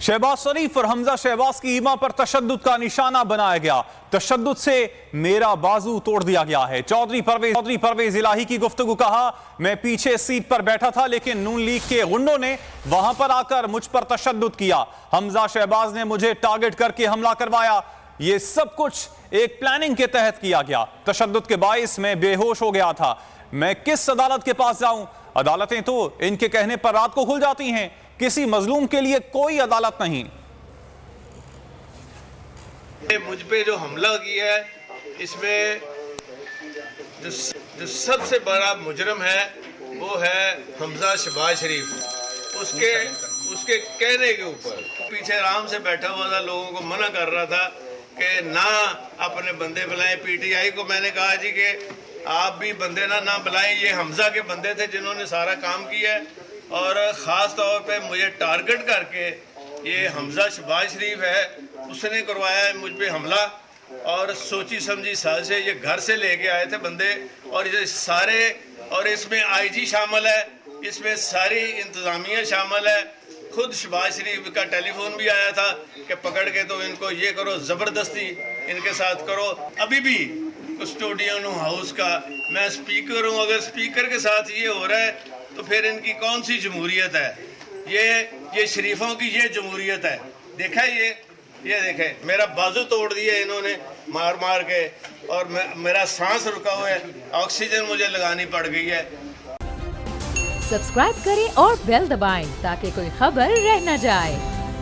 शहबाज शरीफ और हमजा शहबाज की ईमा पर तशद्दुद का निशाना बनाया गया। तशद्दुद से मेरा बाजू तोड़ दिया गया है। चौधरी परवेज इलाही की गुफ्तगू। कहा, मैं पीछे सीट पर बैठा था लेकिन नून लीग के गुंडों ने वहां पर आकर मुझ पर तशद्दुद किया। हमजा शहबाज ने मुझे टारगेट करके हमला करवाया। यह सब कुछ एक प्लानिंग के तहत किया गया। तशद्दुद के बाइस मैं बेहोश हो गया था। मैं किस अदालत के पास जाऊं? अदालतें तो इनके कहने पर रात को खुल जाती हैं। किसी मजलूम के लिए कोई अदालत नहीं। मुझ पे जो हमला किया है, इसमें जो सबसे बड़ा मुजरम है वो है हमजा शहबाज शरीफ। उसके कहने के ऊपर पीछे आराम से बैठा हुआ था, लोगों को मना कर रहा था कि ना अपने बंदे बुलाएं। पीटीआई को मैंने कहा जी कि आप भी बंदे ना बुलाएं। ये हमजा के बंदे थे जिन्होंने सारा काम किया है और ख़ास तौर पे मुझे टारगेट करके, ये हमजा शहबाज शरीफ है, उसने करवाया है मुझ पे हमला। और सोची समझी साजिश से ये घर से लेके आए थे बंदे, और ये सारे, और इसमें आईजी शामिल है, इसमें सारी इंतज़ामिया शामिल है। खुद शहबाज शरीफ का टेलीफोन भी आया था कि पकड़ के तो इनको ये करो, ज़बरदस्ती इनके साथ करो। अभी भी कस्टोडियन हाउस का मैं स्पीकर हूँ। अगर स्पीकर के साथ ये हो रहा है तो फिर इनकी कौन सी जमहूरियत है? ये शरीफों की ये जमहूरियत है। देखा ये देखे, मेरा बाजू तोड़ दिया इन्होंने मार मार के, और मेरा सांस रुका हुआ है, ऑक्सीजन मुझे लगानी पड़ गई है। सब्सक्राइब करें और बेल दबाएं ताकि कोई खबर रह न जाए।